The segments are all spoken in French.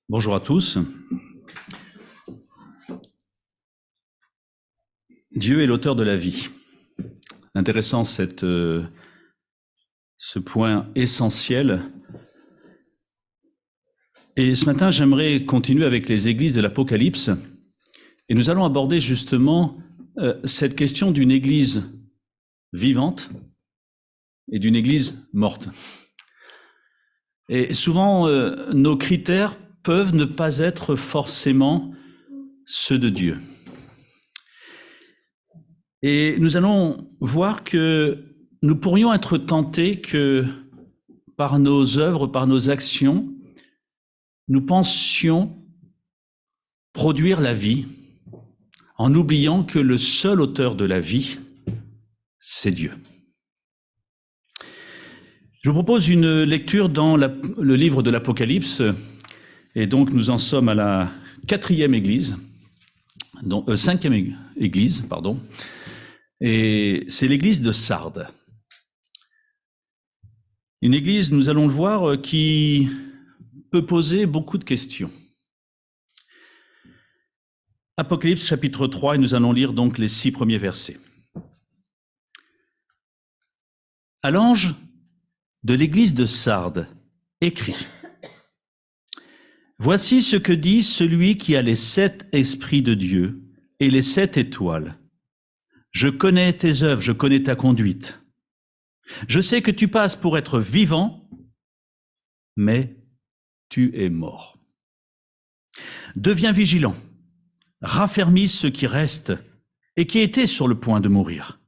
Bonjour à tous. Dieu est l'auteur de la vie. Intéressant ce point essentiel. Et ce matin, j'aimerais continuer avec les églises de l'Apocalypse. Et nous allons aborder justement cette question d'une église vivante et d'une église morte. Et souvent, nos critères peuvent ne pas être forcément ceux de Dieu. Et nous allons voir que nous pourrions être tentés que par nos œuvres, par nos actions, nous pensions produire la vie en oubliant que le seul auteur de la vie, c'est Dieu. Je vous propose une lecture dans le livre de l'Apocalypse, et donc nous en sommes à la cinquième église, et c'est l'église de Sardes. Une église, nous allons le voir, qui peut poser beaucoup de questions. Apocalypse chapitre 3, et nous allons lire donc les 6 premiers versets. À l'ange de l'église de Sardes, écrit: Voici ce que dit celui qui a les 7 esprits de Dieu et les 7 étoiles. Je connais tes œuvres, je connais ta conduite. Je sais que tu passes pour être vivant, mais tu es mort. Deviens vigilant, raffermisse ceux qui restent et qui étaient sur le point de mourir,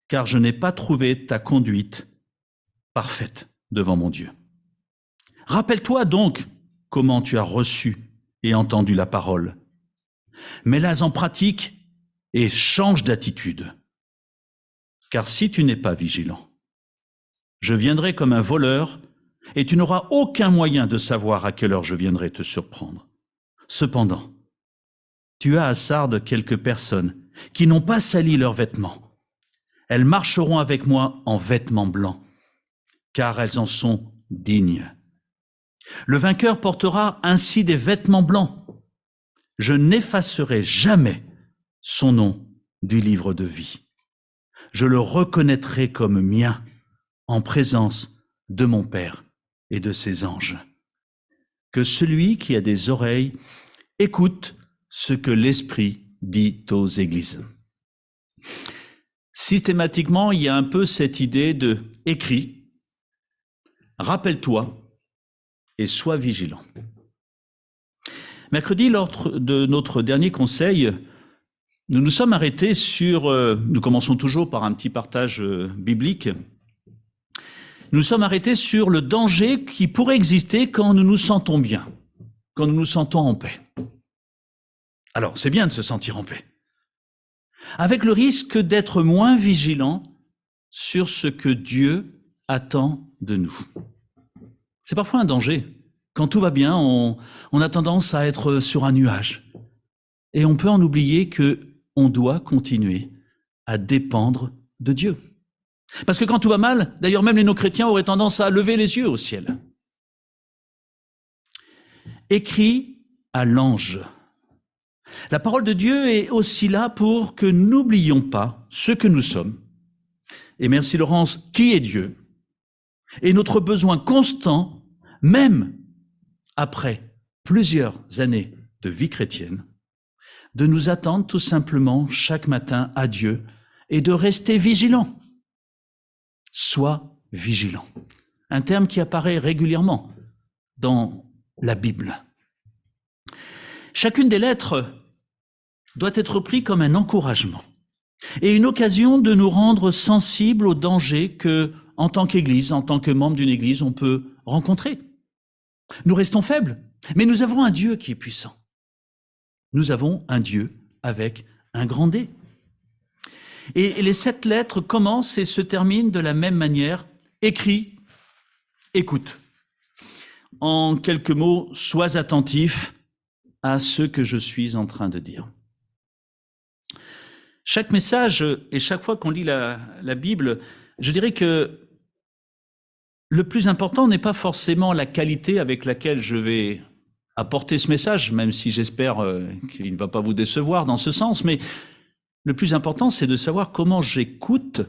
car je n'ai pas trouvé ta conduite parfaite devant mon Dieu. Rappelle-toi donc comment tu as reçu et entendu la parole. Mets-la en pratique et change d'attitude. Car si tu n'es pas vigilant, je viendrai comme un voleur et tu n'auras aucun moyen de savoir à quelle heure je viendrai te surprendre. Cependant, tu as à Sardes quelques personnes qui n'ont pas sali leurs vêtements. Elles marcheront avec moi en vêtements blancs, car elles en sont dignes. Le vainqueur portera ainsi des vêtements blancs. Je n'effacerai jamais son nom du livre de vie. Je le reconnaîtrai comme mien en présence de mon Père et de ses anges. Que celui qui a des oreilles écoute ce que l'Esprit dit aux églises. Systématiquement, il y a un peu cette idée de écrit, rappelle-toi et sois vigilant. Mercredi, lors de notre dernier conseil, nous nous sommes arrêtés sur, nous commençons toujours par un petit partage biblique, nous sommes arrêtés sur le danger qui pourrait exister quand nous nous sentons bien, quand nous nous sentons en paix. Alors, c'est bien de se sentir en paix, avec le risque d'être moins vigilant sur ce que Dieu attend de nous. C'est parfois un danger. Quand tout va bien, on a tendance à être sur un nuage. Et on peut en oublier qu'on doit continuer à dépendre de Dieu. Parce que quand tout va mal, d'ailleurs même les non-chrétiens auraient tendance à lever les yeux au ciel. Écrit à l'ange. La parole de Dieu est aussi là pour que nous n'oublions pas ce que nous sommes. Et merci Laurence, qui est Dieu? Et notre besoin constant, même après plusieurs années de vie chrétienne, de nous attendre tout simplement chaque matin à Dieu et de rester vigilant. Sois vigilant. Un terme qui apparaît régulièrement dans la Bible. Chacune des lettres doit être prise comme un encouragement et une occasion de nous rendre sensibles aux dangers que, en tant qu'Église, en tant que membre d'une Église, on peut rencontrer. Nous restons faibles, mais nous avons un Dieu qui est puissant. Nous avons un Dieu avec un grand D. Et les 7 lettres commencent et se terminent de la même manière. Écrit, écoute. En quelques mots, sois attentif à ce que je suis en train de dire. Chaque message, et chaque fois qu'on lit la Bible, je dirais que le plus important n'est pas forcément la qualité avec laquelle je vais apporter ce message, même si j'espère qu'il ne va pas vous décevoir dans ce sens, mais le plus important, c'est de savoir comment j'écoute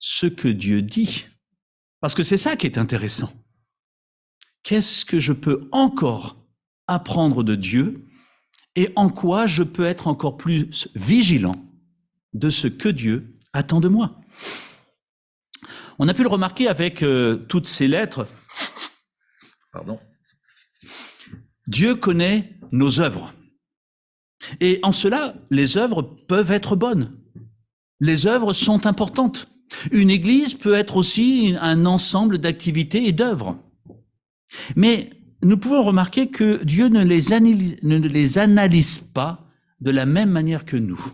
ce que Dieu dit. Parce que c'est ça qui est intéressant. Qu'est-ce que je peux encore apprendre de Dieu et en quoi je peux être encore plus vigilant de ce que Dieu attend de moi. On a pu le remarquer avec toutes ces lettres. Pardon. Dieu connaît nos œuvres. Et en cela, les œuvres peuvent être bonnes. Les œuvres sont importantes. Une église peut être aussi un ensemble d'activités et d'œuvres. Mais nous pouvons remarquer que Dieu ne les analyse pas de la même manière que nous.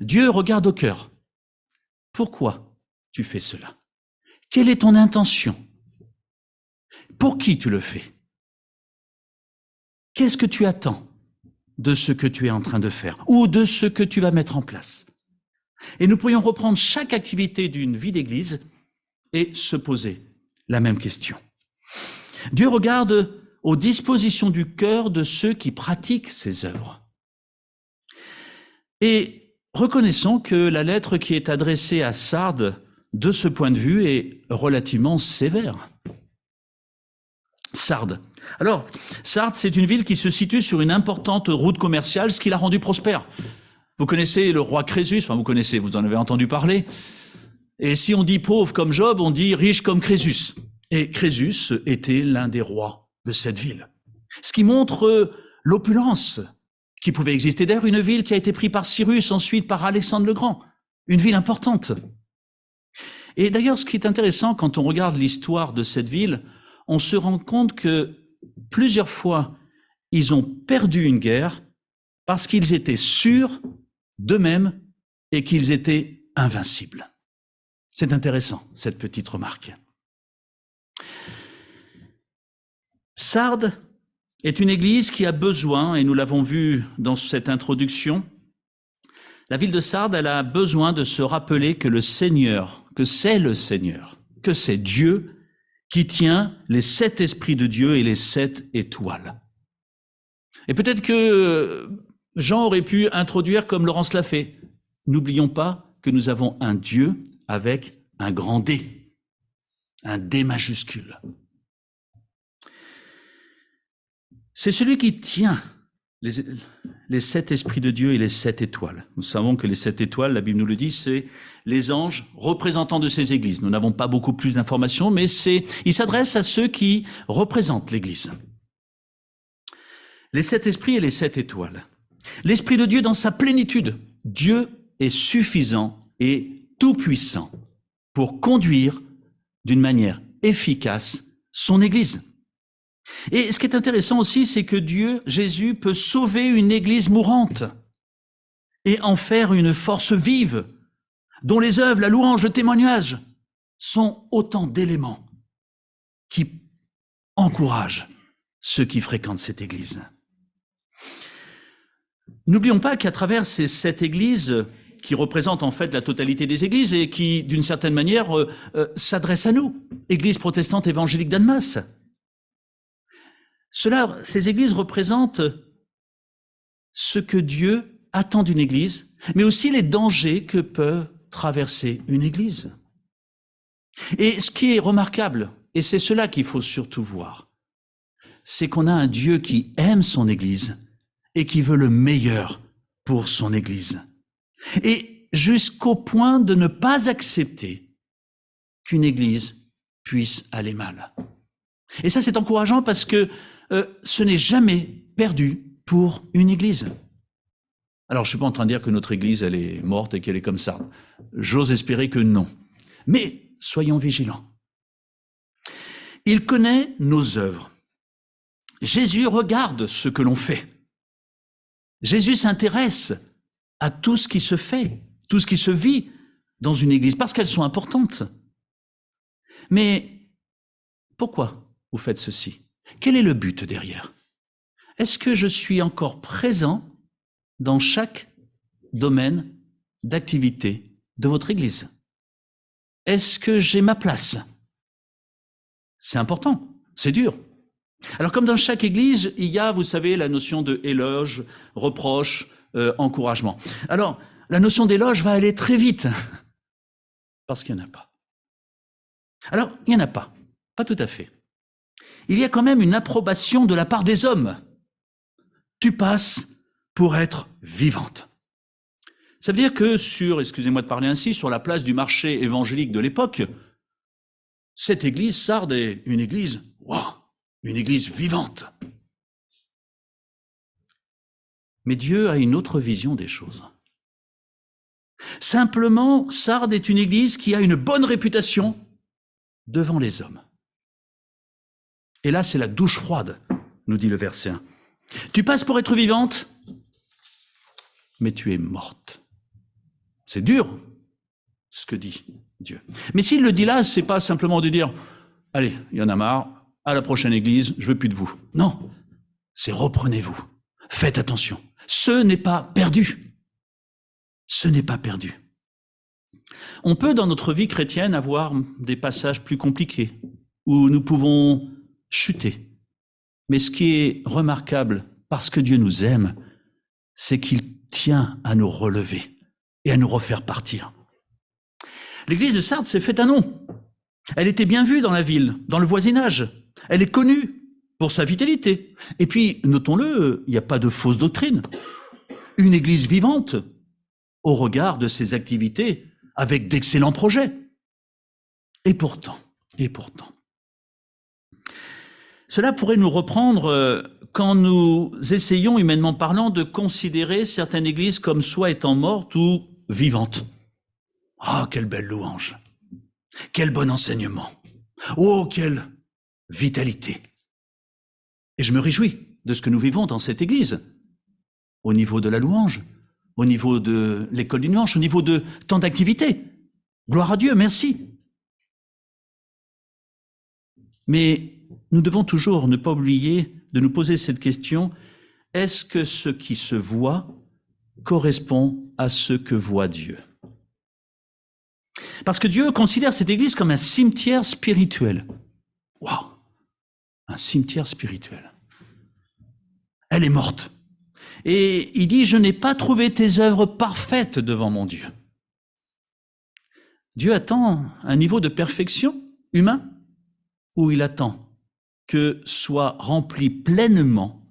Dieu regarde au cœur. Pourquoi tu fais cela? Quelle est ton intention? Pour qui tu le fais? Qu'est-ce que tu attends de ce que tu es en train de faire ou de ce que tu vas mettre en place? Et nous pourrions reprendre chaque activité d'une vie d'église et se poser la même question. Dieu regarde aux dispositions du cœur de ceux qui pratiquent ces œuvres. Et reconnaissons que la lettre qui est adressée à Sardes, de ce point de vue, est relativement sévère. Sardes. Alors, Sardes, c'est une ville qui se situe sur une importante route commerciale, ce qui l'a rendue prospère. Vous connaissez le roi Crésus, enfin vous en avez entendu parler. Et si on dit pauvre comme Job, on dit riche comme Crésus. Et Crésus était l'un des rois de cette ville. Ce qui montre l'opulence qui pouvait exister. D'ailleurs, une ville qui a été prise par Cyrus, ensuite par Alexandre le Grand. Une ville importante. Et d'ailleurs, ce qui est intéressant quand on regarde l'histoire de cette ville, on se rend compte que plusieurs fois, ils ont perdu une guerre parce qu'ils étaient sûrs d'eux-mêmes et qu'ils étaient invincibles. C'est intéressant, cette petite remarque. Sardes est une église qui a besoin, et nous l'avons vu dans cette introduction, la ville de Sardes, elle a besoin de se rappeler que le Seigneur, que c'est le Seigneur, que c'est Dieu qui tient les 7 esprits de Dieu et les 7 étoiles. Et peut-être que Jean aurait pu introduire comme Laurence l'a fait. N'oublions pas que nous avons un Dieu avec un grand D, un D majuscule. C'est celui qui tient les 7 esprits de Dieu et les 7 étoiles. Nous savons que les 7 étoiles, la Bible nous le dit, c'est les anges représentants de ces églises. Nous n'avons pas beaucoup plus d'informations, mais il s'adresse à ceux qui représentent l'église. Les 7 esprits et les 7 étoiles. L'Esprit de Dieu dans sa plénitude. Dieu est suffisant et tout-puissant pour conduire d'une manière efficace son église. Et ce qui est intéressant aussi, c'est que Jésus, peut sauver une église mourante et en faire une force vive, dont les œuvres, la louange, le témoignage sont autant d'éléments qui encouragent ceux qui fréquentent cette église. N'oublions pas qu'à travers ces 7 églises, qui représentent en fait la totalité des églises et qui, d'une certaine manière, s'adressent à nous, Église protestante évangélique d'Annemasse. Ces églises représentent ce que Dieu attend d'une église, mais aussi les dangers que peut traverser une église. Et ce qui est remarquable, et c'est cela qu'il faut surtout voir, c'est qu'on a un Dieu qui aime son église et qui veut le meilleur pour son église. Et jusqu'au point de ne pas accepter qu'une église puisse aller mal. Et ça, c'est encourageant parce que ce n'est jamais perdu pour une église. Alors, je ne suis pas en train de dire que notre église, elle est morte et qu'elle est comme ça. J'ose espérer que non. Mais soyons vigilants. Il connaît nos œuvres. Jésus regarde ce que l'on fait. Jésus s'intéresse à tout ce qui se fait, tout ce qui se vit dans une église, parce qu'elles sont importantes. Mais pourquoi vous faites ceci? Quel est le but derrière? Est-ce que je suis encore présent dans chaque domaine d'activité de votre église? Est-ce que j'ai ma place? C'est important, c'est dur. Alors comme dans chaque église, il y a, vous savez, la notion de éloge, reproche, encouragement. Alors, la notion d'éloge va aller très vite, parce qu'il n'y en a pas. Alors, il n'y en a pas tout à fait. Il y a quand même une approbation de la part des hommes. Tu passes pour être vivante. Ça veut dire que sur, excusez-moi de parler ainsi, sur la place du marché évangélique de l'époque, cette église Sardes est une église, waouh, une église vivante. Mais Dieu a une autre vision des choses. Simplement, Sardes est une église qui a une bonne réputation devant les hommes. Et là, c'est la douche froide, nous dit le verset 1. Tu passes pour être vivante, mais tu es morte. C'est dur, ce que dit Dieu. Mais s'il le dit là, c'est pas simplement de dire « Allez, il y en a marre, à la prochaine église, je veux plus de vous. » Non, c'est reprenez-vous, faites attention. Ce n'est pas perdu. Ce n'est pas perdu. On peut, dans notre vie chrétienne, avoir des passages plus compliqués, où nous pouvons chuter. Mais ce qui est remarquable, parce que Dieu nous aime, c'est qu'il tient à nous relever et à nous refaire partir. L'église de Sardes s'est fait un nom. Elle était bien vue dans la ville, dans le voisinage. Elle est connue pour sa vitalité. Et puis, notons-le, il n'y a pas de fausse doctrine. Une église vivante au regard de ses activités avec d'excellents projets. Et pourtant, cela pourrait nous reprendre quand nous essayons, humainement parlant, de considérer certaines églises comme soit étant mortes ou vivantes. Ah, quelle belle louange! Quel bon enseignement! Oh, quelle vitalité! Et je me réjouis de ce que nous vivons dans cette église, au niveau de la louange, au niveau de l'école du dimanche, au niveau de tant d'activités. Gloire à Dieu, merci. Mais nous devons toujours ne pas oublier de nous poser cette question, est-ce que ce qui se voit correspond à ce que voit Dieu? Parce que Dieu considère cette église comme un cimetière spirituel. Waouh! Un cimetière spirituel. Elle est morte. Et il dit, je n'ai pas trouvé tes œuvres parfaites devant mon Dieu. Dieu attend un niveau de perfection humain où il attend que soit rempli pleinement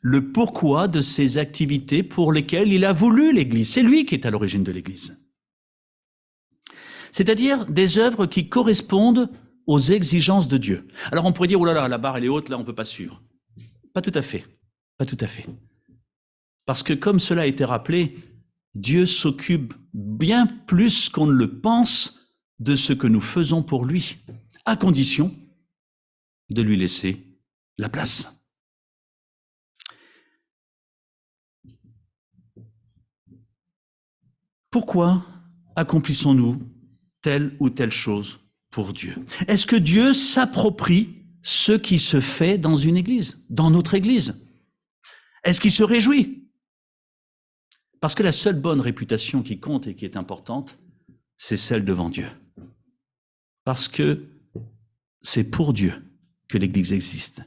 le pourquoi de ces activités pour lesquelles il a voulu l'Église. C'est lui qui est à l'origine de l'Église. C'est-à-dire des œuvres qui correspondent aux exigences de Dieu. Alors on pourrait dire, oh là là, la barre elle est haute, là on ne peut pas suivre. Pas tout à fait, pas tout à fait. Parce que comme cela a été rappelé, Dieu s'occupe bien plus qu'on ne le pense de ce que nous faisons pour lui, à condition de lui laisser la place. Pourquoi accomplissons-nous telle ou telle chose pour Dieu? Est-ce que Dieu s'approprie ce qui se fait dans une église, dans notre église? Est-ce qu'il se réjouit? Parce que la seule bonne réputation qui compte et qui est importante, c'est celle devant Dieu. Parce que c'est pour Dieu que l'Église existe.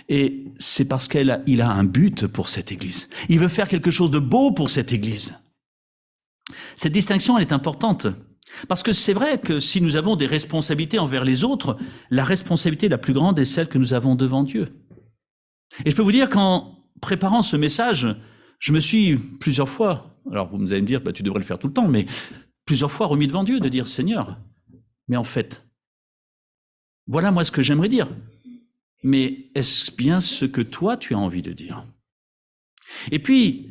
Et c'est parce qu'il a un but pour cette Église. Il veut faire quelque chose de beau pour cette Église. Cette distinction, elle est importante. Parce que c'est vrai que si nous avons des responsabilités envers les autres, la responsabilité la plus grande est celle que nous avons devant Dieu. Et je peux vous dire qu'en préparant ce message, je me suis plusieurs fois, alors vous allez me dire, tu devrais le faire tout le temps, mais plusieurs fois remis devant Dieu de dire, Seigneur, mais en fait, voilà moi ce que j'aimerais dire. Mais est-ce bien ce que toi tu as envie de dire? Et puis,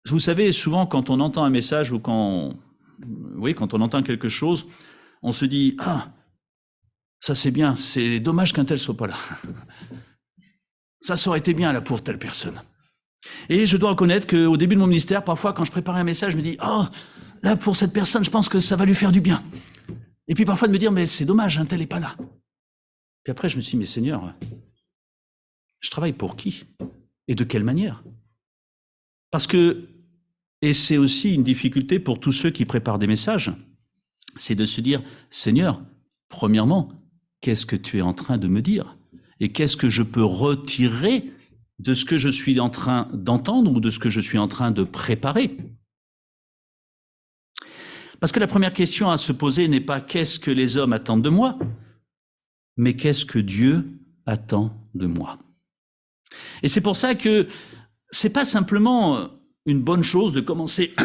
vous savez, souvent quand on entend un message ou quand on entend quelque chose, on se dit, ah, ça c'est bien, c'est dommage qu'un tel soit pas là. Ça aurait été bien là pour telle personne. Et je dois reconnaître qu'au début de mon ministère, parfois quand je préparais un message, je me dis, oh, là pour cette personne, je pense que ça va lui faire du bien. Et puis parfois de me dire, mais c'est dommage, un tel n'est pas là. Puis après, je me suis dit, mais Seigneur, je travaille pour qui? Et de quelle manière? Parce que, et c'est aussi une difficulté pour tous ceux qui préparent des messages, c'est de se dire, Seigneur, premièrement, qu'est-ce que tu es en train de me dire? Et qu'est-ce que je peux retirer de ce que je suis en train d'entendre ou de ce que je suis en train de préparer? Parce que la première question à se poser n'est pas qu'est-ce que les hommes attendent de moi, mais qu'est-ce que Dieu attend de moi? Et c'est pour ça que c'est pas simplement une bonne chose de commencer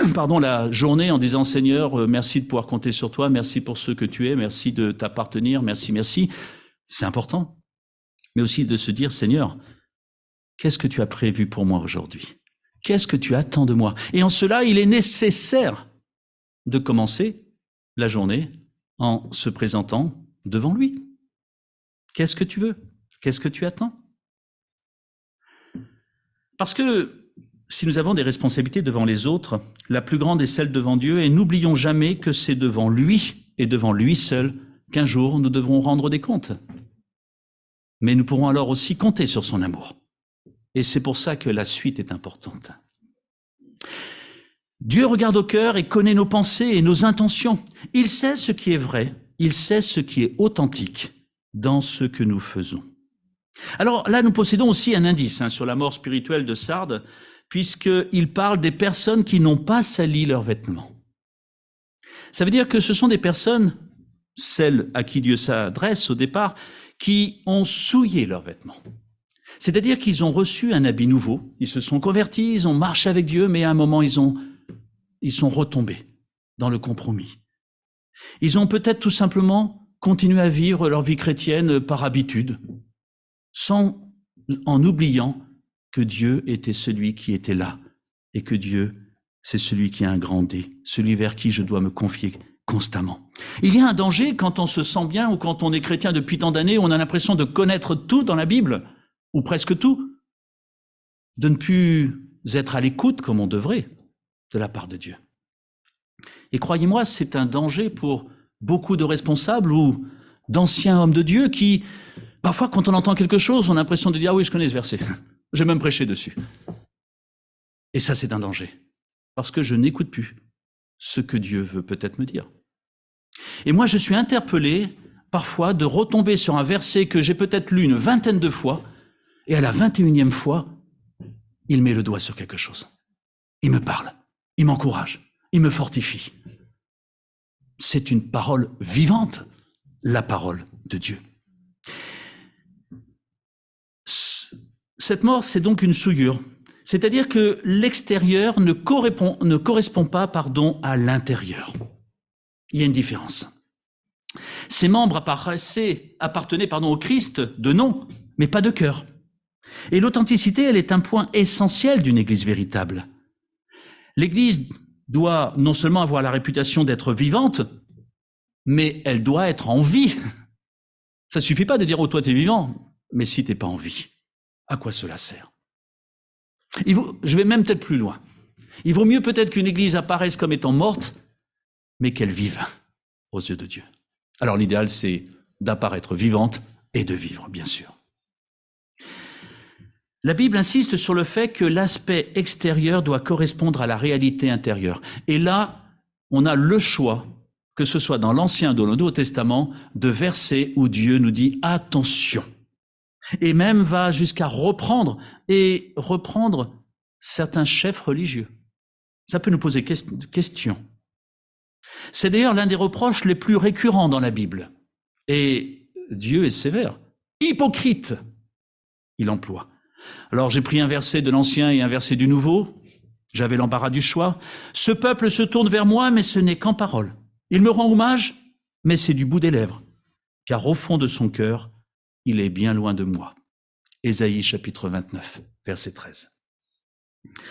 la journée en disant Seigneur, merci de pouvoir compter sur toi, merci pour ce que tu es, merci de t'appartenir, merci. C'est important. Mais aussi de se dire Seigneur, qu'est-ce que tu as prévu pour moi aujourd'hui? Qu'est-ce que tu attends de moi? Et en cela, il est nécessaire de commencer la journée en se présentant devant lui. Qu'est-ce que tu veux? Qu'est-ce que tu attends? Parce que si nous avons des responsabilités devant les autres, la plus grande est celle devant Dieu, et n'oublions jamais que c'est devant lui et devant lui seul qu'un jour nous devrons rendre des comptes. Mais nous pourrons alors aussi compter sur son amour. Et c'est pour ça que la suite est importante. Dieu regarde au cœur et connaît nos pensées et nos intentions. Il sait ce qui est vrai, il sait ce qui est authentique dans ce que nous faisons. Alors là, nous possédons aussi un indice sur la mort spirituelle de Sardes, puisqu'il parle des personnes qui n'ont pas sali leurs vêtements. Ça veut dire que ce sont des personnes, celles à qui Dieu s'adresse au départ, qui ont souillé leurs vêtements. C'est-à-dire qu'ils ont reçu un habit nouveau, ils se sont convertis, ils ont marché avec Dieu, mais à un moment, ils sont retombés dans le compromis. Ils ont peut-être tout simplement continué à vivre leur vie chrétienne par habitude, en oubliant que Dieu était celui qui était là, et que Dieu, c'est celui qui a un grand D, celui vers qui je dois me confier constamment. Il y a un danger quand on se sent bien ou quand on est chrétien depuis tant d'années, on a l'impression de connaître tout dans la Bible, ou presque tout, de ne plus être à l'écoute comme on devrait de la part de Dieu. Et croyez-moi, c'est un danger pour beaucoup de responsables ou d'anciens hommes de Dieu qui, parfois, quand on entend quelque chose, on a l'impression de dire « Ah oui, je connais ce verset, j'ai même prêché dessus ». Et ça, c'est un danger, parce que je n'écoute plus ce que Dieu veut peut-être me dire. Et moi, je suis interpellé, parfois, de retomber sur un verset que j'ai peut-être lu une vingtaine de fois, et à la 21e fois, il met le doigt sur quelque chose. Il me parle, il m'encourage, il me fortifie. C'est une parole vivante, la parole de Dieu. Cette mort, c'est donc une souillure. C'est-à-dire que l'extérieur ne correspond pas, à l'intérieur. Il y a une différence. Ces membres appartenaient au Christ de nom, mais pas de cœur. Et l'authenticité, elle est un point essentiel d'une Église véritable. L'Église doit non seulement avoir la réputation d'être vivante, mais elle doit être en vie. Ça ne suffit pas de dire « Oh, toi, t'es vivant », mais si t'es pas en vie, à quoi cela sert? Je vais même peut-être plus loin. Il vaut mieux peut-être qu'une Église apparaisse comme étant morte, mais qu'elle vive aux yeux de Dieu. Alors l'idéal, c'est d'apparaître vivante et de vivre, bien sûr. La Bible insiste sur le fait que l'aspect extérieur doit correspondre à la réalité intérieure. Et là, on a le choix, que ce soit dans l'Ancien ou dans le Nouveau Testament, de versets où Dieu nous dit « attention ». Et même va jusqu'à reprendre certains chefs religieux. Ça peut nous poser question. C'est d'ailleurs l'un des reproches les plus récurrents dans la Bible. Et Dieu est sévère. Hypocrite, il emploie. Alors j'ai pris un verset de l'Ancien et un verset du Nouveau. J'avais l'embarras du choix. Ce peuple se tourne vers moi, mais ce n'est qu'en parole. Il me rend hommage, mais c'est du bout des lèvres. Car au fond de son cœur, il est bien loin de moi. Ésaïe chapitre 29, verset 13.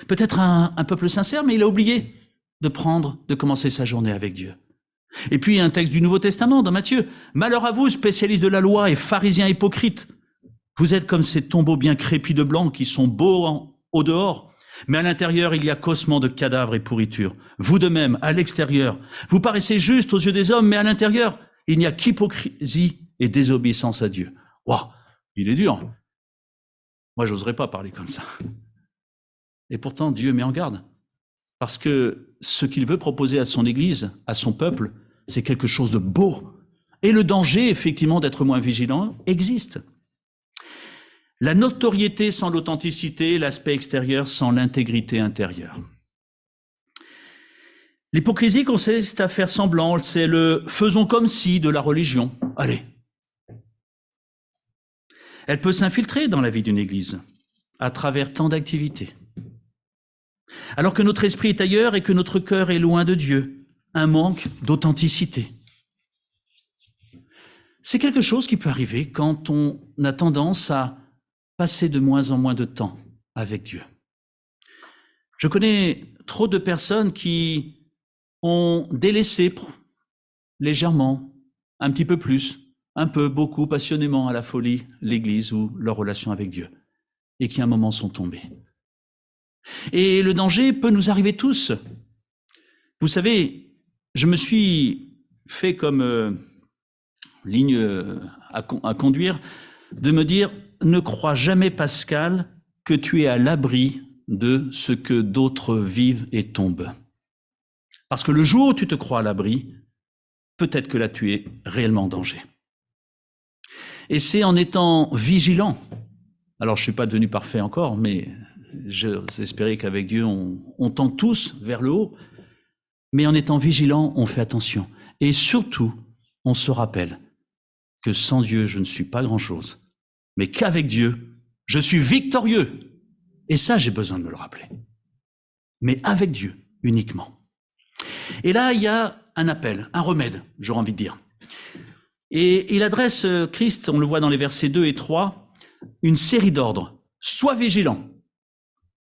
Peut-être un peuple sincère, mais il a oublié de commencer sa journée avec Dieu. Et puis un texte du Nouveau Testament dans Matthieu. Malheur à vous, spécialistes de la loi et pharisiens hypocrites. Vous êtes comme ces tombeaux bien crépis de blanc qui sont beaux au dehors, mais à l'intérieur il y a caussement de cadavres et pourriture. Vous de même, à l'extérieur, vous paraissez juste aux yeux des hommes, mais à l'intérieur, il n'y a qu'hypocrisie et désobéissance à Dieu. Waouh, il est dur. Moi, j'oserais pas parler comme ça. Et pourtant, Dieu met en garde. Parce que ce qu'il veut proposer à son Église, à son peuple, c'est quelque chose de beau Et le danger, effectivement, d'être moins vigilant existe. La notoriété sans l'authenticité, l'aspect extérieur sans l'intégrité intérieure. L'hypocrisie consiste à faire semblant, c'est le « faisons comme si » de la religion. Allez. Elle peut s'infiltrer dans la vie d'une église à travers tant d'activités. Alors que notre esprit est ailleurs et que notre cœur est loin de Dieu, un manque d'authenticité. C'est quelque chose qui peut arriver quand on a tendance à passer de moins en moins de temps avec Dieu. Je connais trop de personnes qui ont délaissé légèrement, un petit peu plus, un peu, beaucoup, passionnément à la folie, l'Église ou leur relation avec Dieu, et qui à un moment sont tombés. Et le danger peut nous arriver tous. Vous savez, je me suis fait comme ligne à conduire de me dire « Ne crois jamais, Pascal, que tu es à l'abri de ce que d'autres vivent et tombent. » Parce que le jour où tu te crois à l'abri, peut-être que là tu es réellement en danger. Et c'est en étant vigilant, alors je ne suis pas devenu parfait encore, mais j'espérais qu'avec Dieu on tend tous vers le haut, mais en étant vigilant, on fait attention. Et surtout, on se rappelle que sans Dieu, je ne suis pas grand-chose, mais qu'avec Dieu, je suis victorieux. Et ça, j'ai besoin de me le rappeler. Mais avec Dieu uniquement. Et là, il y a un appel, un remède, j'aurais envie de dire. Et il adresse, Christ, on le voit dans les versets 2 et 3, une série d'ordres. Sois vigilant,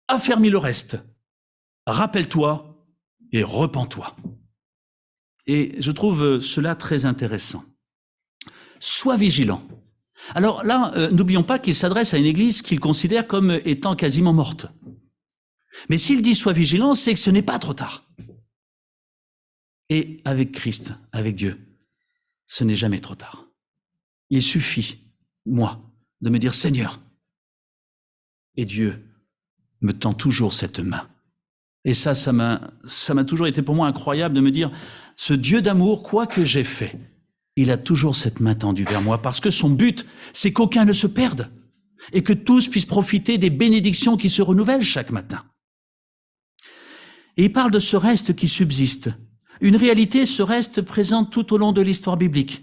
affermis le reste, rappelle-toi et repens-toi. Et je trouve cela très intéressant. Sois vigilant. Alors là, n'oublions pas qu'il s'adresse à une église qu'il considère comme étant quasiment morte. Mais s'il dit sois vigilant, c'est que ce n'est pas trop tard. Et avec Christ, avec Dieu, ce n'est jamais trop tard. Il suffit, moi, de me dire Seigneur. Et Dieu me tend toujours cette main. Et ça m'a toujours été pour moi incroyable de me dire, ce Dieu d'amour, quoi que j'ai fait, il a toujours cette main tendue vers moi, parce que son but, c'est qu'aucun ne se perde, et que tous puissent profiter des bénédictions qui se renouvellent chaque matin. Et il parle de ce reste qui subsiste. Une réalité, ce reste présente tout au long de l'histoire biblique.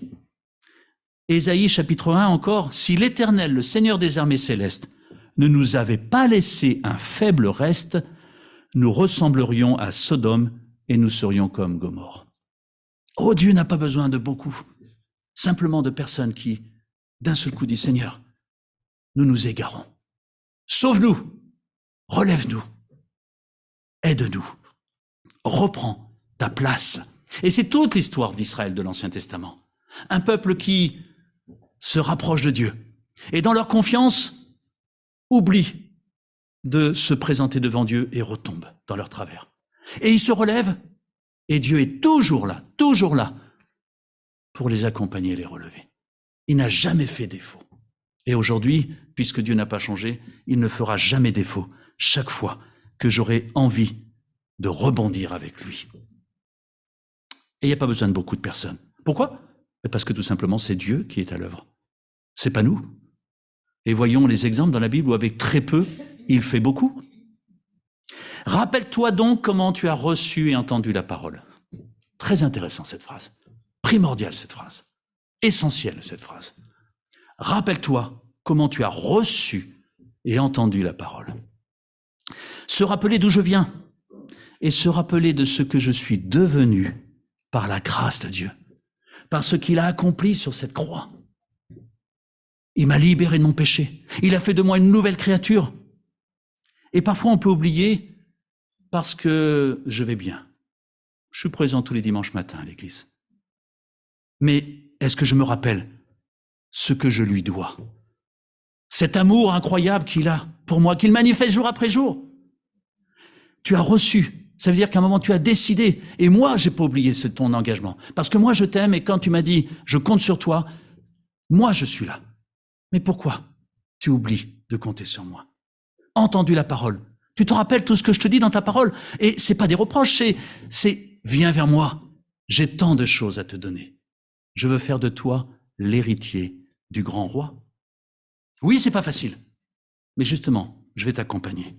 Ésaïe chapitre 1 encore, « Si l'Éternel, le Seigneur des armées célestes, ne nous avait pas laissé un faible reste, nous ressemblerions à Sodome et nous serions comme Gomorrhe. » Oh, Dieu n'a pas besoin de beaucoup, simplement de personnes qui, d'un seul coup, disent « Seigneur, nous nous égarons. Sauve-nous, relève-nous, aide-nous, reprends ta place. » Et c'est toute l'histoire d'Israël de l'Ancien Testament. Un peuple qui se rapproche de Dieu et dans leur confiance oublie de se présenter devant Dieu et retombe dans leur travers. Et ils se relèvent et Dieu est toujours là pour les accompagner et les relever. Il n'a jamais fait défaut. Et aujourd'hui, puisque Dieu n'a pas changé, il ne fera jamais défaut chaque fois que j'aurai envie de rebondir avec lui. Et il n'y a pas besoin de beaucoup de personnes. Pourquoi ? Parce que tout simplement, c'est Dieu qui est à l'œuvre. C'est pas nous. Et voyons les exemples dans la Bible où avec très peu, il fait beaucoup. Rappelle-toi donc comment tu as reçu et entendu la parole. Très intéressant cette phrase. Primordiale cette phrase. Essentielle cette phrase. Rappelle-toi comment tu as reçu et entendu la parole. Se rappeler d'où je viens et se rappeler de ce que je suis devenu par la grâce de Dieu, par ce qu'il a accompli sur cette croix. Il m'a libéré de mon péché. Il a fait de moi une nouvelle créature. Et parfois on peut oublier parce que je vais bien. Je suis présent tous les dimanches matins à l'église. Mais est-ce que je me rappelle ce que je lui dois? Cet amour incroyable qu'il a pour moi, qu'il manifeste jour après jour. Tu as reçu. Ça veut dire qu'à un moment, tu as décidé. Et moi, j'ai pas oublié ton engagement. Parce que moi, je t'aime et quand tu m'as dit, je compte sur toi, moi, je suis là. Mais pourquoi tu oublies de compter sur moi? Entendu la parole. Tu te rappelles tout ce que je te dis dans ta parole. Et c'est pas des reproches, c'est viens vers moi. J'ai tant de choses à te donner. je veux faire de toi l'héritier du grand roi. Oui, c'est pas facile, mais justement, je vais t'accompagner.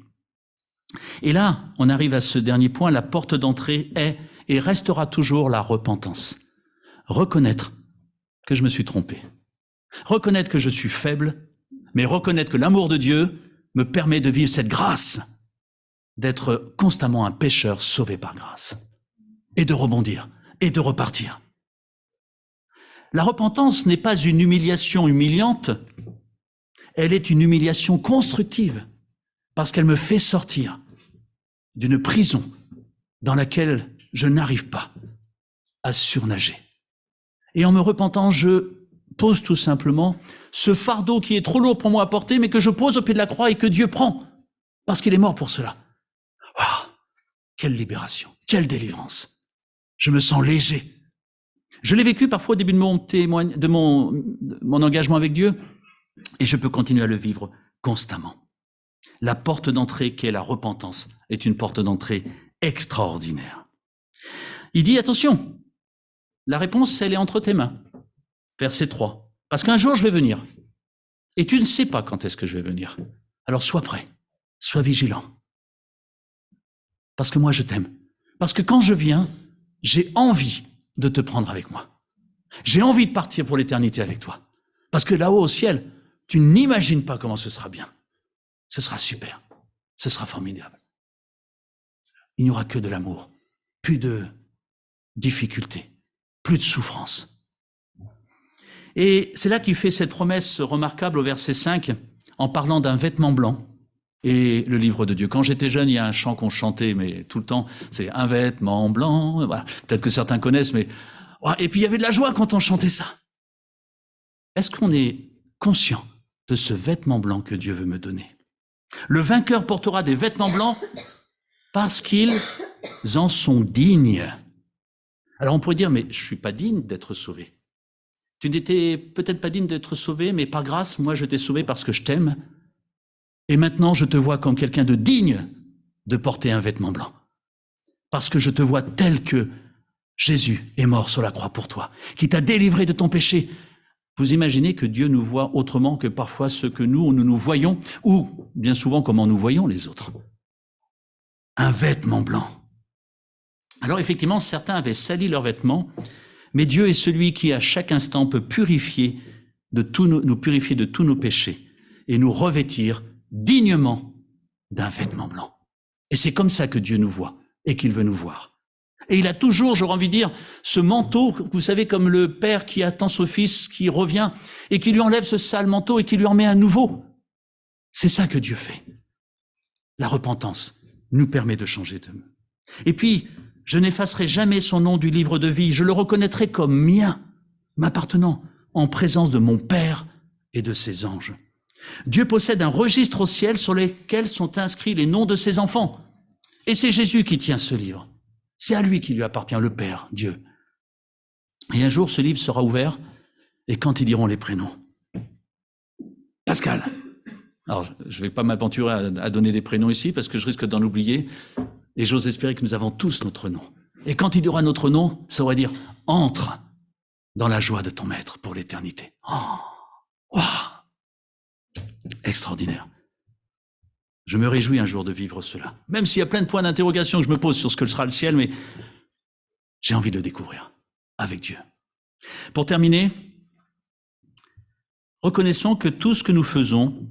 Et là, on arrive à ce dernier point, la porte d'entrée est et restera toujours la repentance. Reconnaître que je me suis trompé. Reconnaître que je suis faible, mais reconnaître que l'amour de Dieu me permet de vivre cette grâce, d'être constamment un pécheur sauvé par grâce, et de rebondir, et de repartir. La repentance n'est pas une humiliation humiliante, elle est une humiliation constructive, parce qu'elle me fait sortir d'une prison dans laquelle je n'arrive pas à surnager. Et en me repentant, je pose tout simplement ce fardeau qui est trop lourd pour moi à porter, mais que je pose au pied de la croix et que Dieu prend, parce qu'il est mort pour cela. Waouh, quelle libération, quelle délivrance. Je me sens léger. Je l'ai vécu parfois au début de mon engagement avec Dieu, et je peux continuer à le vivre constamment. La porte d'entrée qu'est la repentance est une porte d'entrée extraordinaire. Il dit, attention, la réponse, elle est entre tes mains. Verset 3. Parce qu'un jour, je vais venir. Et tu ne sais pas quand est-ce que je vais venir. Alors sois prêt, sois vigilant. Parce que moi, je t'aime. Parce que quand je viens, j'ai envie de te prendre avec moi. J'ai envie de partir pour l'éternité avec toi. Parce que là-haut au ciel, tu n'imagines pas comment ce sera bien. Ce sera super. Ce sera formidable. Il n'y aura que de l'amour, plus de difficultés, plus de souffrance. Et c'est là qu'il fait cette promesse remarquable au verset 5, en parlant d'un vêtement blanc et le livre de Dieu. Quand j'étais jeune, il y a un chant qu'on chantait, mais tout le temps, c'est un vêtement blanc. Voilà. Peut-être que certains connaissent, mais... Et puis il y avait de la joie quand on chantait ça. Est-ce qu'on est conscient de ce vêtement blanc que Dieu veut me donner? Le vainqueur portera des vêtements blancs parce qu'ils en sont dignes. Alors on pourrait dire, mais je ne suis pas digne d'être sauvé. Tu n'étais peut-être pas digne d'être sauvé, mais par grâce, moi je t'ai sauvé parce que je t'aime. Et maintenant je te vois comme quelqu'un de digne de porter un vêtement blanc. Parce que je te vois tel que Jésus est mort sur la croix pour toi, qui t'a délivré de ton péché. Vous imaginez que Dieu nous voit autrement que parfois ce que nous voyons, ou bien souvent comment nous voyons les autres. Un vêtement blanc. Alors effectivement, certains avaient sali leurs vêtements, mais Dieu est celui qui à chaque instant peut nous purifier de tous nos péchés et nous revêtir dignement d'un vêtement blanc. Et c'est comme ça que Dieu nous voit et qu'il veut nous voir. Et il a toujours, j'aurais envie de dire, ce manteau, vous savez, comme le père qui attend son fils qui revient et qui lui enlève ce sale manteau et qui lui en met un nouveau. C'est ça que Dieu fait. La repentance nous permet de changer d'homme. Et puis, je n'effacerai jamais son nom du livre de vie. Je le reconnaîtrai comme mien, m'appartenant, en présence de mon Père et de ses anges. Dieu possède un registre au ciel sur lequel sont inscrits les noms de ses enfants. Et c'est Jésus qui tient ce livre. C'est à lui qui lui appartient, le Père, Dieu. Et un jour, ce livre sera ouvert, et quand ils diront les prénoms, Pascal. Alors, je ne vais pas m'aventurer à donner des prénoms ici, parce que je risque d'en oublier, et j'ose espérer que nous avons tous notre nom. Et quand il dira notre nom, ça va dire, entre dans la joie de ton maître pour l'éternité. Oh, wow, extraordinaire. Je me réjouis un jour de vivre cela. Même s'il y a plein de points d'interrogation que je me pose sur ce que sera le ciel, mais j'ai envie de le découvrir avec Dieu. Pour terminer, reconnaissons que tout ce que nous faisons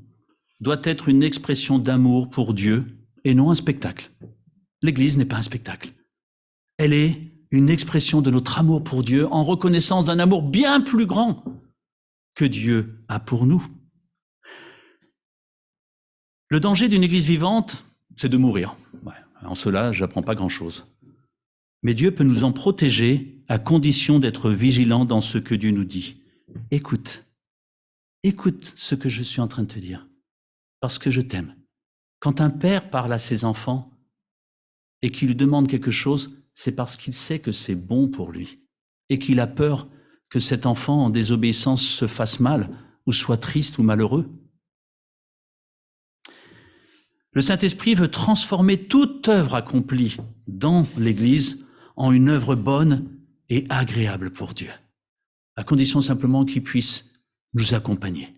doit être une expression d'amour pour Dieu et non un spectacle. L'Église n'est pas un spectacle. Elle est une expression de notre amour pour Dieu en reconnaissance d'un amour bien plus grand que Dieu a pour nous. Le danger d'une Église vivante, c'est de mourir. Ouais, en cela, je n'apprends pas grand-chose. Mais Dieu peut nous en protéger à condition d'être vigilants dans ce que Dieu nous dit. Écoute ce que je suis en train de te dire, parce que je t'aime. Quand un père parle à ses enfants et qu'il lui demande quelque chose, c'est parce qu'il sait que c'est bon pour lui et qu'il a peur que cet enfant en désobéissance se fasse mal ou soit triste ou malheureux. Le Saint-Esprit veut transformer toute œuvre accomplie dans l'Église en une œuvre bonne et agréable pour Dieu. à condition simplement qu'il puisse nous accompagner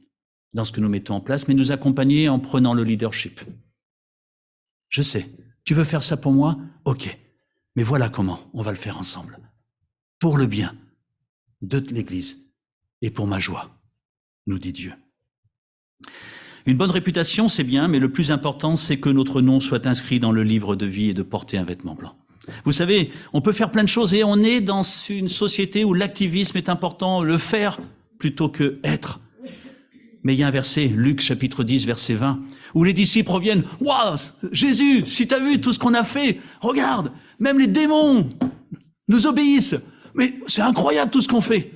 dans ce que nous mettons en place, mais nous accompagner en prenant le leadership. Je sais, tu veux faire ça pour moi? Ok, mais voilà comment on va le faire ensemble. Pour le bien de l'Église et pour ma joie, nous dit Dieu. Une bonne réputation, c'est bien, mais le plus important, c'est que notre nom soit inscrit dans le livre de vie et de porter un vêtement blanc. Vous savez, on peut faire plein de choses et on est dans une société où l'activisme est important, le faire plutôt que être. Mais il y a un verset, Luc chapitre 10, verset 20, où les disciples reviennent, « Waouh, Jésus, si tu as vu tout ce qu'on a fait, regarde, même les démons nous obéissent, mais c'est incroyable tout ce qu'on fait. »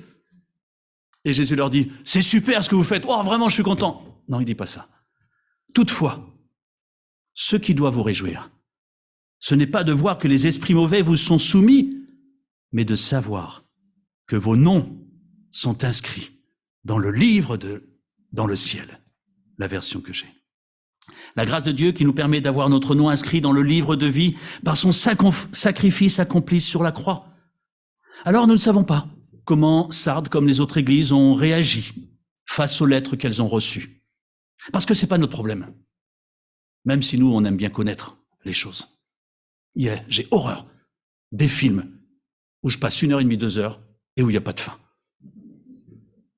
Et Jésus leur dit, « C'est super ce que vous faites, oh, vraiment je suis content. » Non, il ne dit pas ça. Toutefois, ce qui doit vous réjouir, ce n'est pas de voir que les esprits mauvais vous sont soumis, mais de savoir que vos noms sont inscrits dans le livre dans le ciel, la version que j'ai. La grâce de Dieu qui nous permet d'avoir notre nom inscrit dans le livre de vie par son sacrifice accompli sur la croix. Alors nous ne savons pas comment Sardes, comme les autres églises, ont réagi face aux lettres qu'elles ont reçues. Parce que c'est pas notre problème. Même si nous, on aime bien connaître les choses. J'ai horreur des films où je passe 1h30, 2 heures et où il n'y a pas de fin.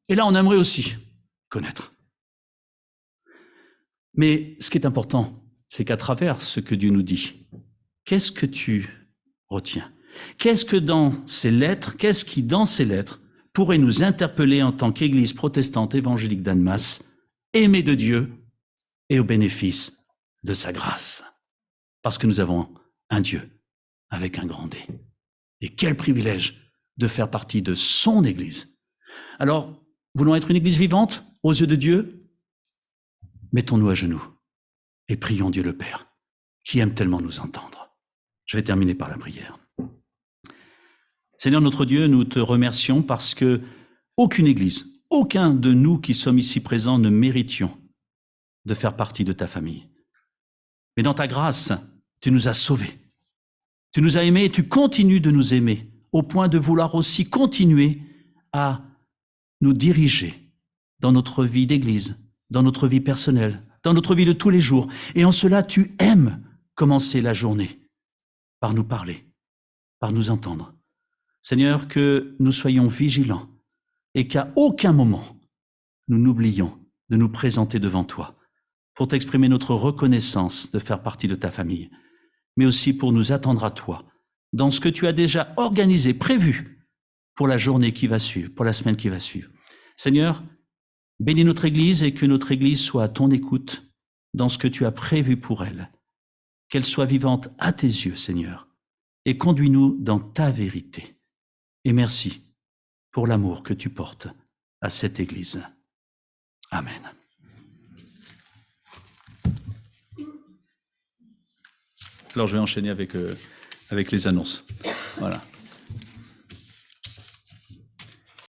Et là, on aimerait aussi connaître. Mais ce qui est important, c'est qu'à travers ce que Dieu nous dit, qu'est-ce que tu retiens? Qu'est-ce que dans ces lettres, qu'est-ce qui dans ces lettres pourrait nous interpeller en tant qu'Église protestante évangélique d'Annemasse, aimée de Dieu et au bénéfice de sa grâce? Parce que nous avons un Dieu avec un grand D. Et quel privilège de faire partie de son Église. Alors, voulons être une Église vivante aux yeux de Dieu? Mettons-nous à genoux et prions Dieu le Père, qui aime tellement nous entendre. Je vais terminer par la prière. Seigneur notre Dieu, nous te remercions parce que aucune Église, aucun de nous qui sommes ici présents ne méritions de faire partie de ta famille. Mais dans ta grâce, tu nous as sauvés. Tu nous as aimés et tu continues de nous aimer, au point de vouloir aussi continuer à nous diriger dans notre vie d'Église, dans notre vie personnelle, dans notre vie de tous les jours. Et en cela, tu aimes commencer la journée par nous parler, par nous entendre. Seigneur, que nous soyons vigilants et qu'à aucun moment nous n'oublions de nous présenter devant toi pour t'exprimer notre reconnaissance de faire partie de ta famille, mais aussi pour nous attendre à toi dans ce que tu as déjà organisé, prévu pour la journée qui va suivre, pour la semaine qui va suivre. Seigneur, bénis notre Église et que notre Église soit à ton écoute dans ce que tu as prévu pour elle. Qu'elle soit vivante à tes yeux, Seigneur, et conduis-nous dans ta vérité. Et merci pour l'amour que tu portes à cette Église. Amen. Alors je vais enchaîner avec les annonces. Voilà.